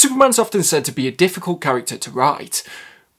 Superman's often said to be a difficult character to write,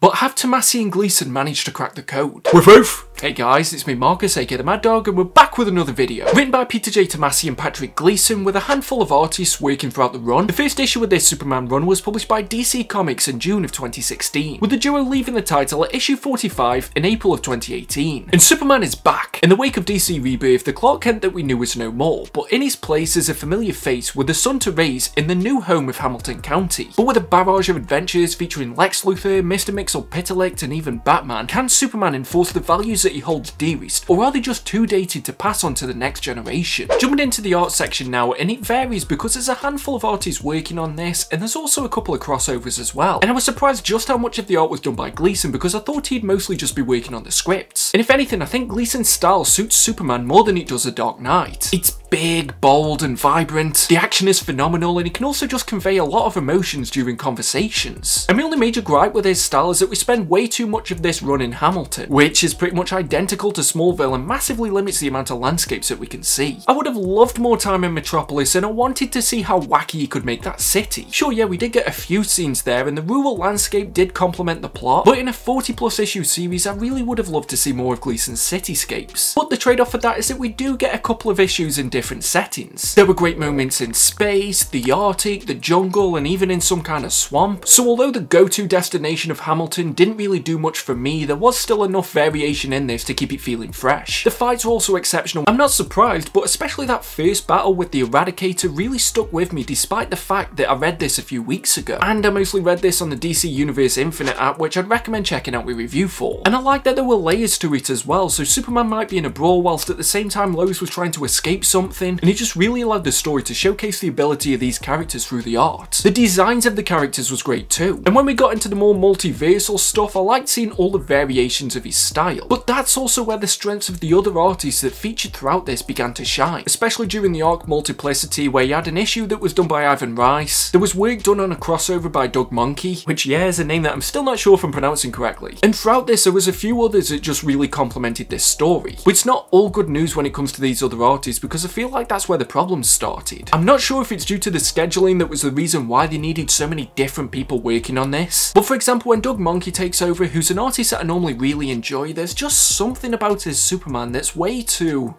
but have Tomasi and Gleason managed to crack the code? Woof woof! Hey guys, it's me Marcus, aka the Mad Dog, and we're back with another video. Written by Peter J. Tomasi and Patrick Gleason, with a handful of artists working throughout the run. The first issue of this Superman run was published by DC Comics in June of 2016, with the duo leaving the title at issue 45 in April of 2018. And Superman is back! In the wake of DC Rebirth, the Clark Kent that we knew is no more, but in his place is a familiar face with the sun to raise in the new home of Hamilton County. But with a barrage of adventures featuring Lex Luthor, Mr. Mxyzptlk, and even Batman, can Superman enforce the values that he holds dearest, or are they just too dated to pass on to the next generation? Jumping into the art section now, and it varies because there's a handful of artists working on this, and there's also a couple of crossovers as well. And I was surprised just how much of the art was done by Gleason, because I thought he'd mostly just be working on the scripts. And if anything, I think Gleason's style suits Superman more than it does The Dark Knight. It's big, bold, and vibrant. The action is phenomenal, and he can also just convey a lot of emotions during conversations. And my only major gripe with his style is that we spend way too much of this run in Hamilton, which is pretty much identical to Smallville and massively limits the amount of landscapes that we can see. I would have loved more time in Metropolis, and I wanted to see how wacky he could make that city. Sure, yeah, we did get a few scenes there, and the rural landscape did complement the plot, but in a 40+ issue series, I really would have loved to see more of Gleason's cityscapes. But the trade-off for that is that we do get a couple of issues in different settings. There were great moments in space, the Arctic, the jungle, and even in some kind of swamp. So although the go-to destination of Hamilton didn't really do much for me, there was still enough variation in this to keep it feeling fresh. The fights were also exceptional. I'm not surprised, but especially that first battle with the Eradicator really stuck with me despite the fact that I read this a few weeks ago. And I mostly read this on the DC Universe Infinite app, which I'd recommend checking out my review for. And I like that there were layers to it as well, so Superman might be in a brawl whilst at the same time Lois was trying to escape something, and it just really allowed the story to showcase the ability of these characters through the art. The designs of the characters was great too, and when we got into the more multiversal stuff, I liked seeing all the variations of his style. But that's also where the strengths of the other artists that featured throughout this began to shine, especially during the arc Multiplicity, where you had an issue that was done by Ivan Rice. There was work done on a crossover by Doug Monkey, which yeah is a name that I'm still not sure if I'm pronouncing correctly. And throughout this there was a few others that just really complemented this story. But it's not all good news when it comes to these other artists, because I feel like that's where the problems started. I'm not sure if it's due to the scheduling that was the reason why they needed so many different people working on this. But for example, when Doug Monkey takes over, who's an artist that I normally really enjoy, there's just something about his Superman that's way too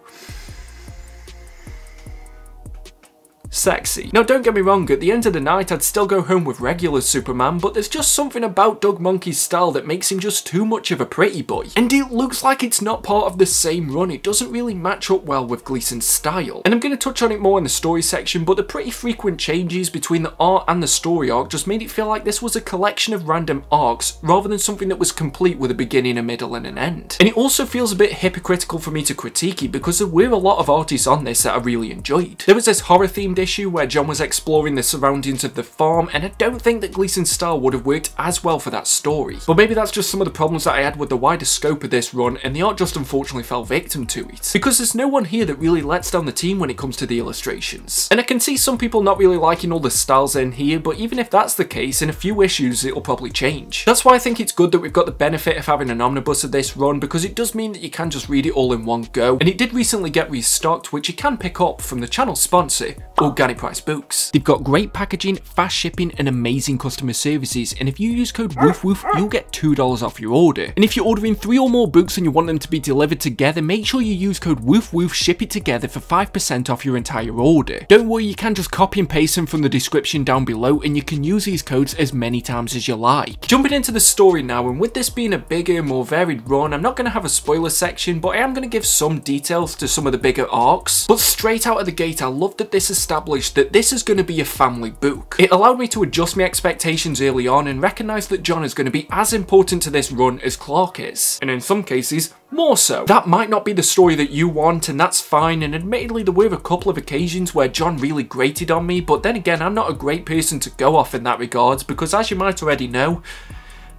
sexy. Now don't get me wrong, at the end of the night I'd still go home with regular Superman, but there's just something about Doug Monkey's style that makes him just too much of a pretty boy. And it looks like it's not part of the same run. It doesn't really match up well with Gleason's style. And I'm going to touch on it more in the story section, but the pretty frequent changes between the art and the story arc just made it feel like this was a collection of random arcs rather than something that was complete with a beginning, a middle and an end. And it also feels a bit hypocritical for me to critique it, because there were a lot of artists on this that I really enjoyed. There was this horror themed issue where Jon was exploring the surroundings of the farm, and I don't think that Gleason's style would have worked as well for that story. But maybe that's just some of the problems that I had with the wider scope of this run, and the art just unfortunately fell victim to it. Because there's no one here that really lets down the team when it comes to the illustrations. And I can see some people not really liking all the styles in here, but even if that's the case, in a few issues it'll probably change. That's why I think it's good that we've got the benefit of having an omnibus of this run, because it does mean that you can just read it all in one go. And it did recently get restocked, which you can pick up from the channel sponsor, Organic Price Books. They've got great packaging, fast shipping and amazing customer services, and if you use code WOOFWOOF you'll get $2 off your order. And if you're ordering 3 or more books and you want them to be delivered together, make sure you use code WOOFWOOF, ship it together for 5% off your entire order. Don't worry, you can just copy and paste them from the description down below, and you can use these codes as many times as you like. Jumping into the story now, and with this being a bigger, more varied run, I'm not going to have a spoiler section, but I am going to give some details to some of the bigger arcs. But straight out of the gate, I love that this established that this is going to be a family book. It allowed me to adjust my expectations early on and recognise that Jon is going to be as important to this run as Clark is, and in some cases more so. That might not be the story that you want, and that's fine, and admittedly there were a couple of occasions where Jon really grated on me, but then again I'm not a great person to go off in that regards, because as you might already know,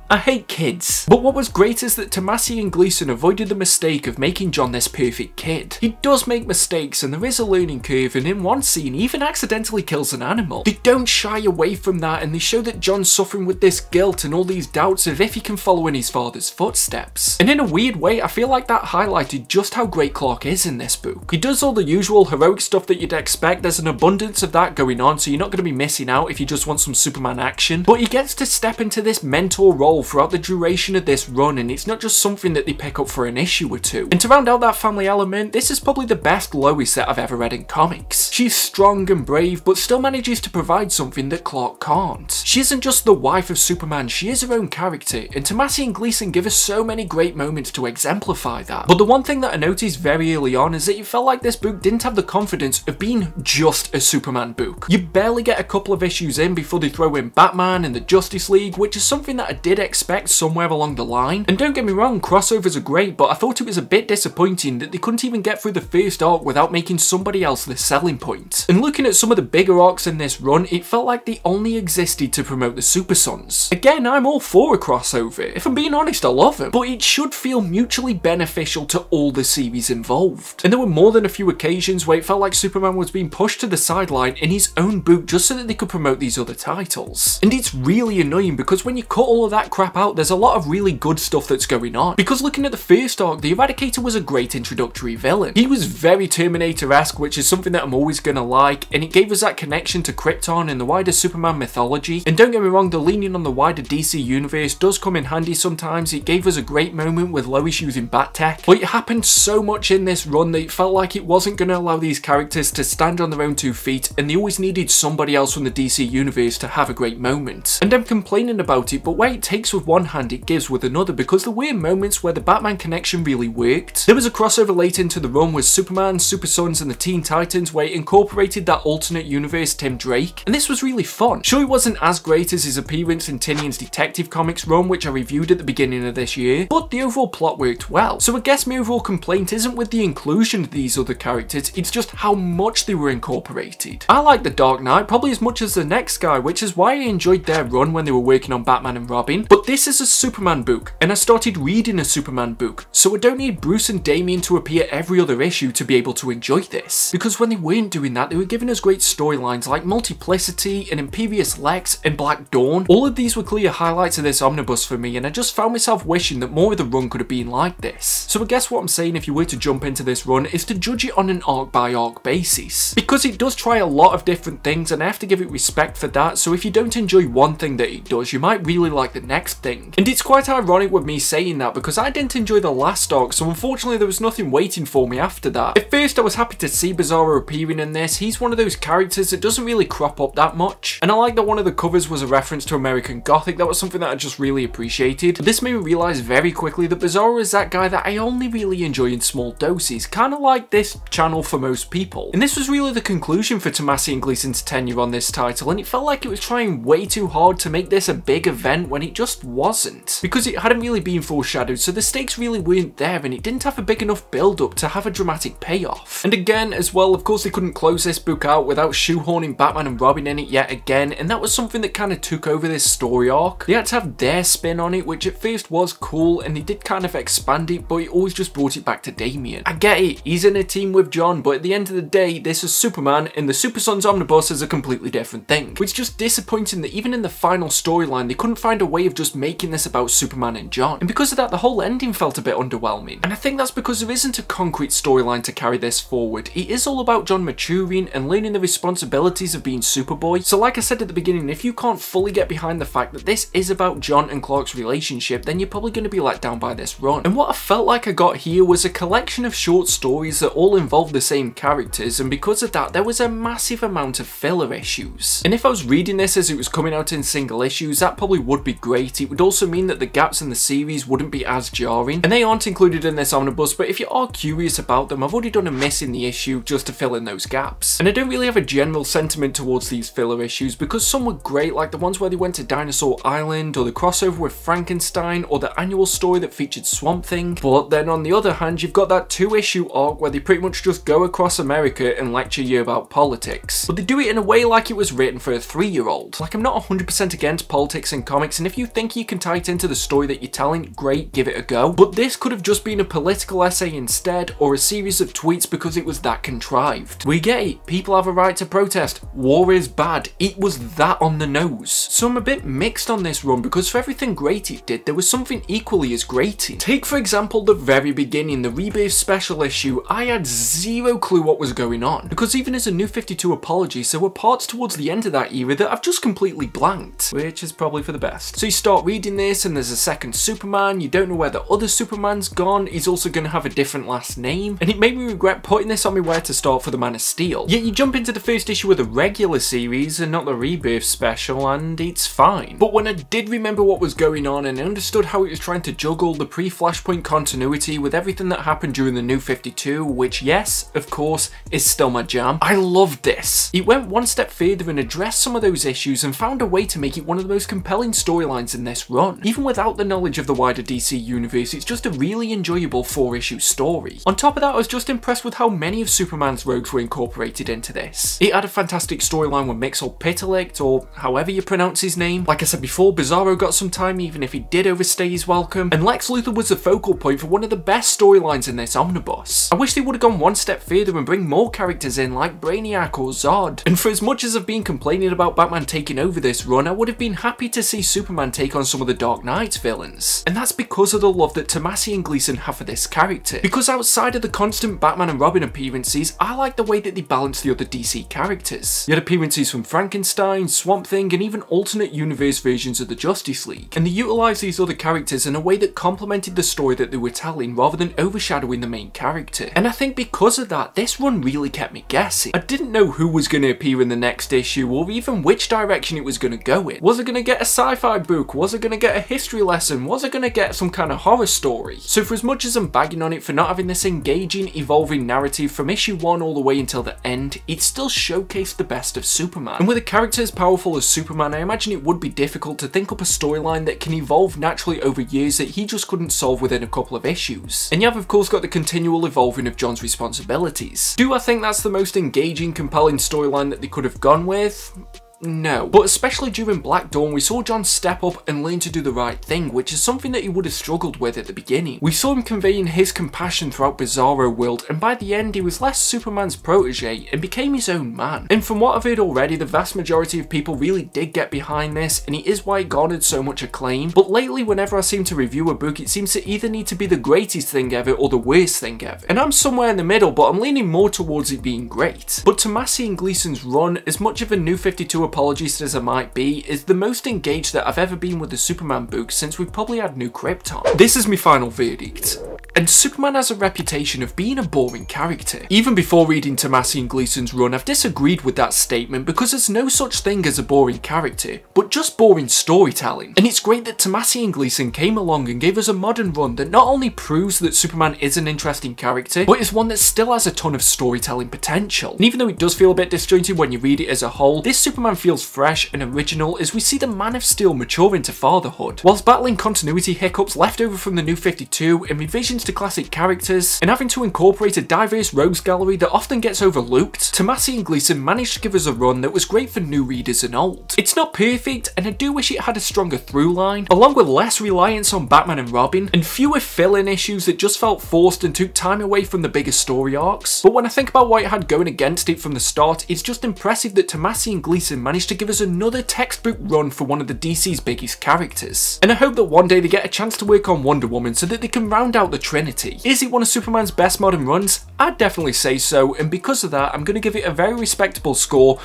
I hate kids. But what was great is that Tomasi and Gleason avoided the mistake of making Jon this perfect kid. He does make mistakes and there is a learning curve, and in one scene he even accidentally kills an animal. They don't shy away from that, and they show that Jon's suffering with this guilt and all these doubts of if he can follow in his father's footsteps. And in a weird way, I feel like that highlighted just how great Clark is in this book. He does all the usual heroic stuff that you'd expect. There's an abundance of that going on, so you're not going to be missing out if you just want some Superman action. But he gets to step into this mentor role throughout the duration of this run, and it's not just something that they pick up for an issue or two. And to round out that family element, this is probably the best Lois that I've ever read in comics. She's strong and brave, but still manages to provide something that Clark can't. She isn't just the wife of Superman, she is her own character, and Tomasi and Gleason give us so many great moments to exemplify that. But the one thing that I noticed very early on is that it felt like this book didn't have the confidence of being just a Superman book. You barely get a couple of issues in before they throw in Batman and the Justice League, which is something that I did expect somewhere along the line. And don't get me wrong, crossovers are great, but I thought it was a bit disappointing that they couldn't even get through the first arc without making somebody else the selling point. And looking at some of the bigger arcs in this run, it felt like they only existed to promote the Super Sons. Again, I'm all for a crossover. If I'm being honest, I love them, but it should feel mutually beneficial to all the series involved. And there were more than a few occasions where it felt like Superman was being pushed to the sideline in his own book just so that they could promote these other titles. And it's really annoying because when you cut all of that crap out, there's a lot of really good stuff that's going on. Because looking at the first arc, the Eradicator was a great introductory villain. He was very Terminator-esque, which is something that I'm always gonna like, and it gave us that connection to Krypton and the wider Superman mythology. And don't get me wrong, the leaning on the wider DC universe does come in handy sometimes. It gave us a great moment with Lois using bat tech, but it happened so much in this run that it felt like it wasn't going to allow these characters to stand on their own 2 feet, and they always needed somebody else from the DC universe to have a great moment. And I'm complaining about it, but where it takes with one hand, it gives with another, because there were moments where the Batman connection really worked. There was a crossover late into the run with Superman, Super Sons and the Teen Titans where it incorporated that alternate universe Tim Drake, and this was really fun. Sure, it wasn't as great as his appearance in Tinian's Detective Comics run, which I reviewed at the beginning of this year, but the overall plot worked well. So I guess my overall complaint isn't with the inclusion of these other characters, it's just how much they were incorporated. I like the Dark Knight probably as much as the next guy, which is why I enjoyed their run when they were working on Batman and Robin, but this is a Superman book, and I started reading a Superman book, so I don't need Bruce and Damian to appear every other issue to be able to enjoy this. Because when they weren't doing that, they were giving us great storylines like Multiplicity and Imperious Lex and Black Dawn. All of these were clear highlights of this omnibus for me, and I just found myself wishing that more of the run could have been like this. So I guess what I'm saying if you were to jump into this run is to judge it on an arc by arc basis, because it does try a lot of different things and I have to give it respect for that. So if you don't enjoy one thing that it does, you might really like the next thing. And it's quite ironic with me saying that because I didn't enjoy the last arc, so unfortunately there was nothing waiting for me after that. At first I was happy to see Bizarro appearing in this. He's one of those characters that doesn't really crop up that much, and I like that one of the covers was a reference to American Gothic. That was something that I just really appreciated. But this made me realise very quickly that Bizarro is that guy that I only really enjoy in small doses, kind of like this channel for most people. And this was really the conclusion for Tomasi and Gleason's tenure on this title, and it felt like it was trying way too hard to make this a big event when it just wasn't, because it hadn't really been foreshadowed, so the stakes really weren't there and it didn't have a big enough build up to have a dramatic payoff. And again as well, of course they couldn't close this book out without shoehorning Batman and Robin in it yet again, and that was something that kind of took over this story arc. They had to have their spin on it, which at first was cool, and they did kind of expand it, but it always just brought it back to Damian. I get it, he's in a team with Jon, but at the end of the day, this is Superman, and the Super Sons omnibus is a completely different thing. It's just disappointing that even in the final storyline, they couldn't find a way of just making this about Superman and Jon, and because of that, the whole ending felt a bit underwhelming. And I think that's because there isn't a concrete storyline to carry this forward. It is all about Jon maturing and learning the responsibilities of being Superboy. So like I said at the beginning, if you can't fully get behind the fact that this is about Jon and Clark's relationship, then you're probably going to be let down by this run. And what I felt like I got here was a collection of short stories that all involved the same characters, and because of that, there was a massive amount of filler issues. And if I was reading this as it was coming out in single issues, that probably would be great. It would also mean that the gaps in the series wouldn't be as jarring, and they aren't included in this omnibus, but if you are curious about them, I've already done a miss in the issue just to fill in those gaps. And I don't really have a general sentiment towards these filler issues, because some were great, like the ones where they went to Dinosaur Island, or the crossover with Frankenstein, or the annual story that featured Swamp Thing. But then on the other hand, you've got that 2-issue arc where they pretty much just go across America and lecture you about politics. But they do it in a way like it was written for a 3-year-old. Like, I'm not 100% against politics in comics, and if you think you can tie it into the story that you're telling, great, give it a go. But this could have just been a political essay instead, or a series of tweets because it was that contrived. We get it, people have a right to protest, war is bad, it was that on the nose. So I'm a bit mixed on this run because for everything great it did, there was something equally as grating. Take for example the very beginning, the Rebirth special issue. I had zero clue what was going on, because even as a New 52 apologist, there were parts towards the end of that era that I've just completely blanked, which is probably for the best. So you start reading this and there's a second Superman, you don't know where the other Superman's gone, he's also going to have a different last name, and it made me regret putting this on me where to start for the Man of Steel. Yet you jump into the first issue of the regular series and not the Rebirth special, and it's fine. But when I did remember what was going on and understood how it was trying to juggle the pre-Flashpoint continuity with everything that happened during the New 52, which yes, of course, is still my jam, I loved this. It went one step further and addressed some of those issues and found a way to make it one of the most compelling storylines in this run. Even without the knowledge of the wider DC universe, it's just a really enjoyable 4-issue story. On top of that, I was just impressed with how many of Superman's rogues were incorporated into this. It had a fantastic storyline with Mixel-Pitelict, or however you pronounce his name. Like I said before, Bizarro got some time even if he did overstay his welcome, and Lex Luthor was the focal point for one of the best storylines in this omnibus. I wish they would have gone one step further and bring more characters in like Brainiac or Zod. And for as much as I've been complaining about Batman taking over this run, I would have been happy to see Superman take on some of the Dark Knight's villains. And that's because of the love that Tomasi and Gleason have for this character. Because outside of the constant Batman and Robin appearances, I like the way that they balance the other DC characters. You had appearances from Frankenstein, Swamp Thing, and even alternate universe versions of the Justice League. And they utilised these other characters in a way that complemented the story that they were telling rather than overshadowing the main character. And I think because of that, this run really kept me guessing. I didn't know who was going to appear in the next issue or even which direction it was going to go in. Was I going to get a sci-fi book? Was I going to get a history lesson? Was I going to get some kind of horror story? So for as much as I'm bagging on it for not having this engaging, evolving narrative from issue 1 all the way until the end, it still showcased the best of Superman. And with a character as powerful as Superman, I imagine it would be difficult to think up a storyline that can evolve naturally over years that he just couldn't solve within a couple of issues. And you have of course got the continual evolving of Jon's responsibilities. Do I think that's the most engaging, compelling storyline that they could have gone with? No. But especially during Black Dawn, we saw Jon step up and learn to do the right thing, which is something that he would have struggled with at the beginning. We saw him conveying his compassion throughout Bizarro World, and by the end he was less Superman's protege and became his own man. And from what I've heard already, the vast majority of people really did get behind this, and it is why it garnered so much acclaim. But lately, whenever I seem to review a book, it seems to either need to be the greatest thing ever or the worst thing ever. And I'm somewhere in the middle, but I'm leaning more towards it being great. But Tomasi and Gleason's run, as much of a New 52 apologist as I might be, is the most engaged that I've ever been with a Superman book since we've probably had New Krypton. This is my final verdict. And Superman has a reputation of being a boring character. Even before reading Tomasi and Gleason's run, I've disagreed with that statement because there's no such thing as a boring character, but just boring storytelling. And it's great that Tomasi and Gleason came along and gave us a modern run that not only proves that Superman is an interesting character, but is one that still has a ton of storytelling potential. And even though it does feel a bit disjointed when you read it as a whole, this Superman feels fresh and original as we see the Man of Steel mature into fatherhood, whilst battling continuity hiccups left over from the New 52 and revisions to classic characters, and having to incorporate a diverse rogues gallery that often gets overlooked. Tomasi and Gleason managed to give us a run that was great for new readers and old. It's not perfect, and I do wish it had a stronger through line, along with less reliance on Batman and Robin, and fewer fill-in issues that just felt forced and took time away from the bigger story arcs. But when I think about what it had going against it from the start, it's just impressive that Tomasi and Gleason managed to give us another textbook run for one of the DC's biggest characters. And I hope that one day they get a chance to work on Wonder Woman so that they can round out the Trinity. Is it one of Superman's best modern runs? I'd definitely say so, and because of that, I'm going to give it a very respectable score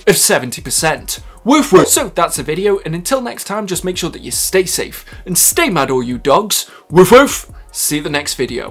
of 70%. Woof woof! So that's the video, and until next time, just make sure that you stay safe and stay mad, all you dogs. Woof woof! See you in the next video.